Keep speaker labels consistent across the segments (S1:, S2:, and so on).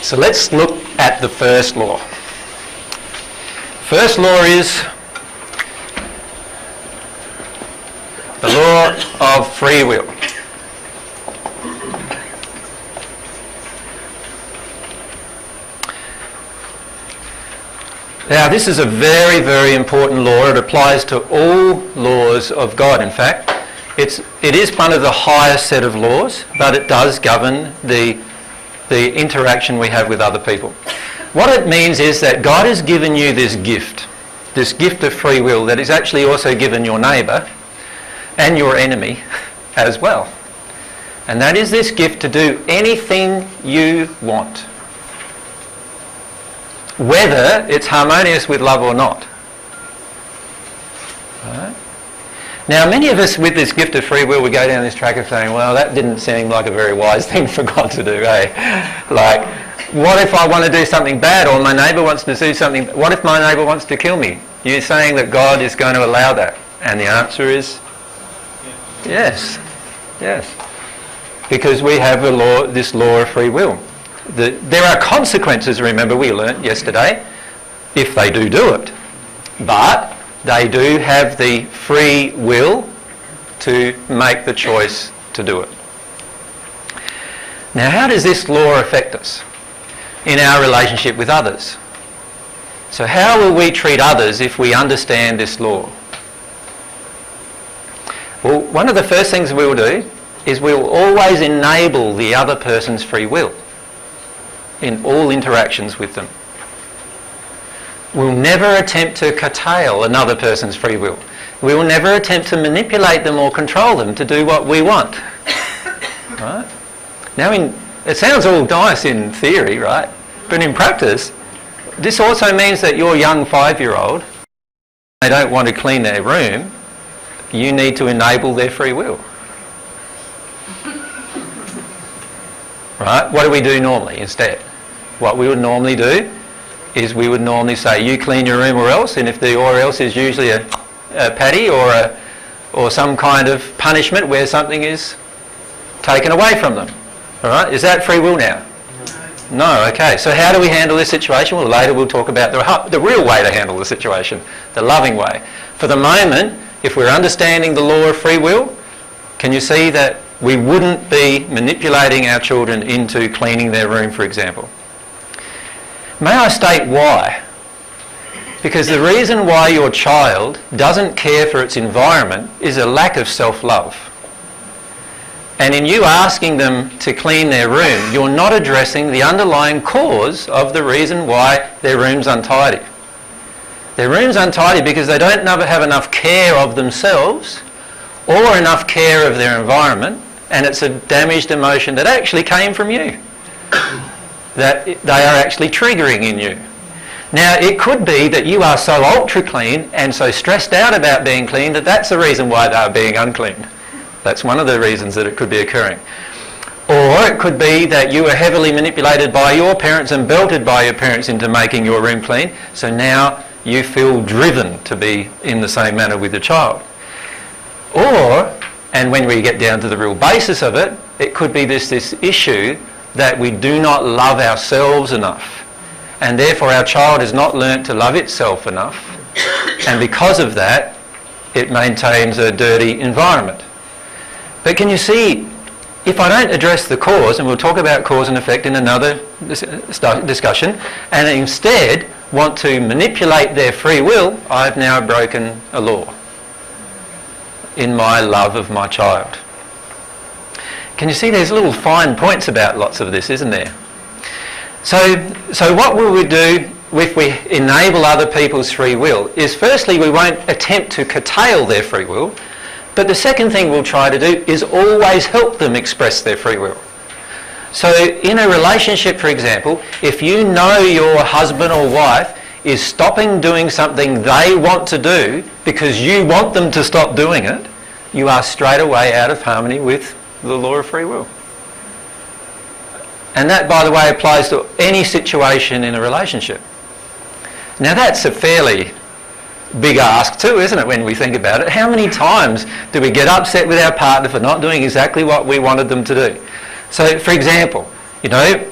S1: So let's look at the first law. First law is the law of free will. Now this is a very, very important law. It applies to all laws of God, in fact. It is one of the highest set of laws, but it does govern the interaction we have with other people. What it means is that God has given you this gift of free will that is actually also given your neighbour and your enemy as well. And that is this gift to do anything you want, whether it's harmonious with love or not. Right? Now, many of us with this gift of free will, we go down this track of saying, well, that didn't seem like a very wise thing for God to do, eh? Like, what if I want to do something bad, or my neighbour wants to do something, what if my neighbour wants to kill me? You're saying that God is going to allow that? And the answer is yes. Yes. Because we have this law of free will. There are consequences, remember we learnt yesterday, if they do it. But they do have the free will to make the choice to do it. Now, how does this law affect us in our relationship with others? So how will we treat others if we understand this law? Well, one of the first things we will do is we will always enable the other person's free will in all interactions with them. We'll never attempt to curtail another person's free will. We will never attempt to manipulate them or control them to do what we want. Right? Now, it sounds all nice in theory, right? But in practice, this also means that your young 5-year-old, they don't want to clean their room, you need to enable their free will. Right? What do we do normally instead? What we would normally do is we would normally say, you clean your room or else, and if the or else is usually a paddy or some kind of punishment where something is taken away from them. All right? Is that free will now? No. Okay. So how do we handle this situation? Well, later we'll talk about the real way to handle the situation, the loving way. For the moment, if we're understanding the law of free will, can you see that we wouldn't be manipulating our children into cleaning their room, for example? May I state why? Because the reason why your child doesn't care for its environment is a lack of self-love. And in you asking them to clean their room, you're not addressing the underlying cause of the reason why their room's untidy. Their room's untidy because they don't have enough care of themselves or enough care of their environment, and it's a damaged emotion that actually came from you, that they are actually triggering in you. Now, it could be that you are so ultra clean and so stressed out about being clean that that's the reason why they are being unclean. That's one of the reasons that it could be occurring. Or it could be that you were heavily manipulated by your parents and belted by your parents into making your room clean, so now you feel driven to be in the same manner with your child. Or, and when we get down to the real basis of it, it could be this issue that we do not love ourselves enough, and therefore our child has not learnt to love itself enough, and because of that it maintains a dirty environment. But can you see, if I don't address the cause, and we'll talk about cause and effect in another discussion, and instead want to manipulate their free will, I've now broken a law in my love of my child. Can you see there's little fine points about lots of this, isn't there? So what will we do if we enable other people's free will is, firstly, we won't attempt to curtail their free will, but the second thing we'll try to do is always help them express their free will. So in a relationship, for example, if you know your husband or wife is stopping doing something they want to do because you want them to stop doing it, you are straight away out of harmony with the law of free will. And that, by the way, applies to any situation in a relationship. Now that's a fairly big ask too, isn't it, when we think about it? How many times do we get upset with our partner for not doing exactly what we wanted them to do? So, for example, you know,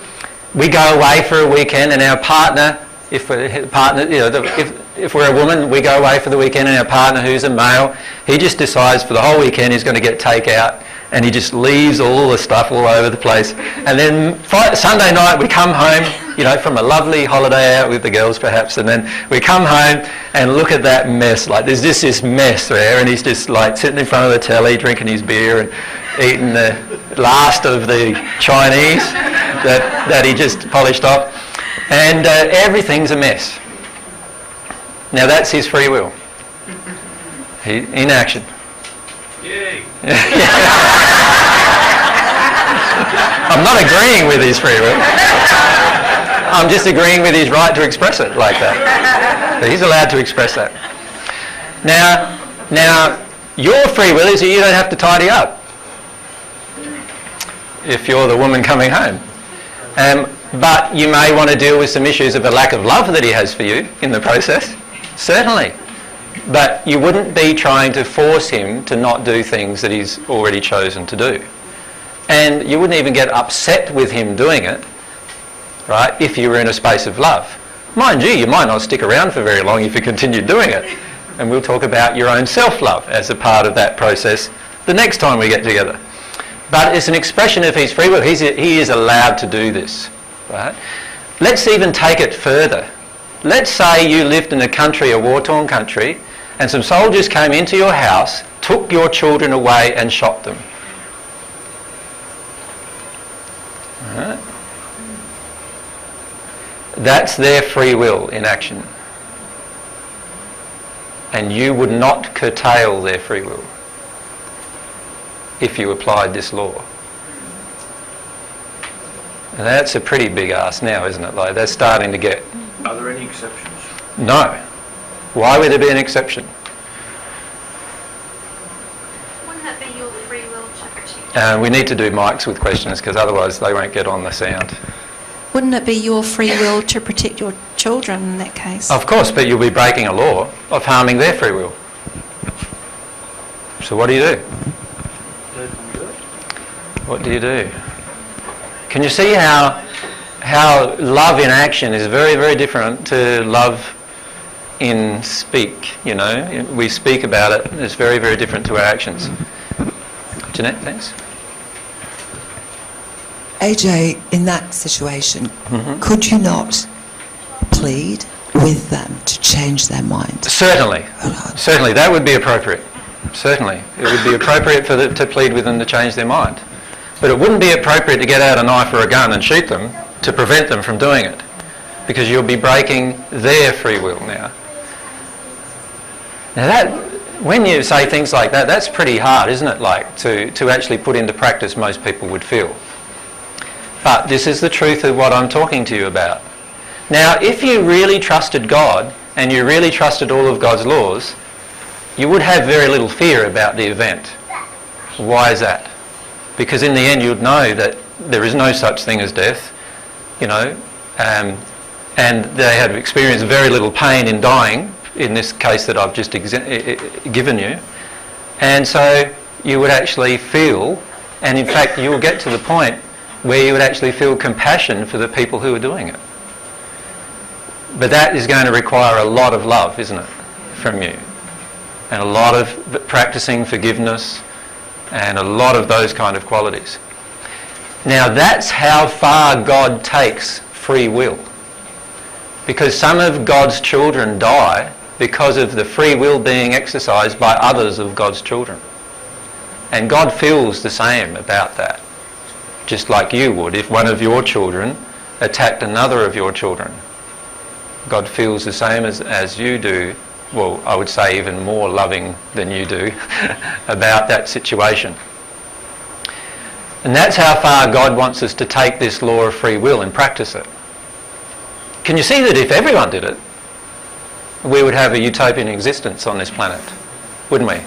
S1: we go away for a weekend and our partner, if we're a woman, we go away for the weekend and our partner who's a male, he just decides for the whole weekend he's going to get takeout and he just leaves all the stuff all over the place. And then Sunday night we come home, from a lovely holiday out with the girls perhaps, and then we come home and look at that mess. Like there's just this mess there, and he's just like sitting in front of the telly drinking his beer and eating the last of the Chinese that he just polished off. And everything's a mess. Now that's his free will. In action.
S2: Yay.
S1: I'm not agreeing with his free will. I'm just agreeing with his right to express it like that. So he's allowed to express that. Now, your free will is that you don't have to tidy up if you're the woman coming home. But you may want to deal with some issues of the lack of love that he has for you in the process. Certainly. But you wouldn't be trying to force him to not do things that he's already chosen to do. And you wouldn't even get upset with him doing it, right, if you were in a space of love. Mind you, you might not stick around for very long if you continue doing it. And we'll talk about your own self-love as a part of that process the next time we get together. But it's an expression of his free will. He is allowed to do this, right? Let's even take it further. Let's say you lived in a country, a war-torn country, and some soldiers came into your house, took your children away and shot them. Right. That's their free will in action. And you would not curtail their free will if you applied this law. And that's a pretty big ask now, isn't it? Like, they're starting to get...
S2: Are there any exceptions?
S1: No. Why would there be an exception?
S3: Wouldn't that be your free will to protect?
S1: We need to do mics with questions because otherwise they won't get on the sound.
S4: Wouldn't it be your free will to protect your children in that case?
S1: Of course, but you'll be breaking a law of harming their free will. So what do you do? What do you do? Can you see how love in action is very, very different to love in speak, We speak about it, it's very, very different to our actions. Jeanette, thanks.
S5: AJ, in that situation, could you not plead with them to change their mind?
S1: Certainly. Certainly, that would be appropriate. Certainly. It would be appropriate to plead with them to change their mind. But it wouldn't be appropriate to get out a knife or a gun and shoot them to prevent them from doing it, because you'll be breaking their free will now. Now when you say things like that, that's pretty hard, isn't it, like, to actually put into practice, most people would feel. But this is the truth of what I'm talking to you about. Now, if you really trusted God and you really trusted all of God's laws, you would have very little fear about the event. Why is that? Because in the end you'd know that there is no such thing as death, and they had experienced very little pain in dying, in this case that I've just given you. And so you would actually feel, and in fact you will get to the point where you would actually feel compassion for the people who are doing it. But that is going to require a lot of love, isn't it, from you? And a lot of practicing forgiveness and a lot of those kind of qualities. Now that's how far God takes free will. Because some of God's children die because of the free will being exercised by others of God's children. And God feels the same about that. Just like you would if one of your children attacked another of your children. God feels the same as you do, well, I would say even more loving than you do about that situation. And that's how far God wants us to take this law of free will and practice it. Can you see that if everyone did it, we would have a utopian existence on this planet, wouldn't we?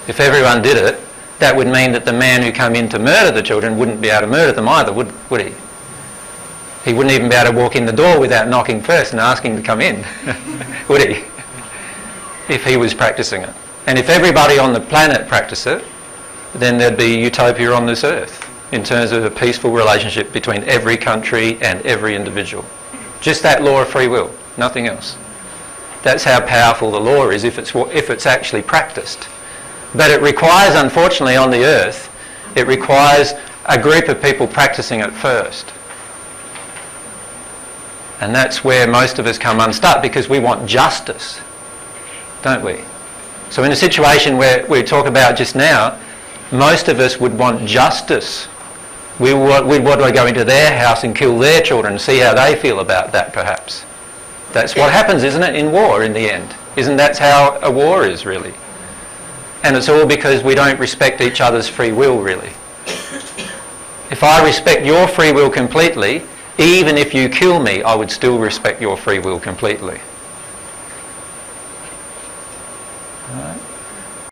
S1: If everyone did it, that would mean that the man who came in to murder the children wouldn't be able to murder them either, would he? He wouldn't even be able to walk in the door without knocking first and asking to come in, would he? If he was practicing it. And if everybody on the planet practiced it, then there'd be utopia on this earth, in terms of a peaceful relationship between every country and every individual. Just that law of free will, nothing else. That's how powerful the law is if it's actually practiced. But it requires, unfortunately, on the earth, it requires a group of people practicing it first. And that's where most of us come unstuck, because we want justice, don't we? So in a situation where we talk about just now, most of us would want justice. We'd want to go into their house and kill their children and see how they feel about that, perhaps. That's what happens, isn't it, in war in the end? Isn't that how a war is, really? And it's all because we don't respect each other's free will, really. If I respect your free will completely, even if you kill me, I would still respect your free will completely.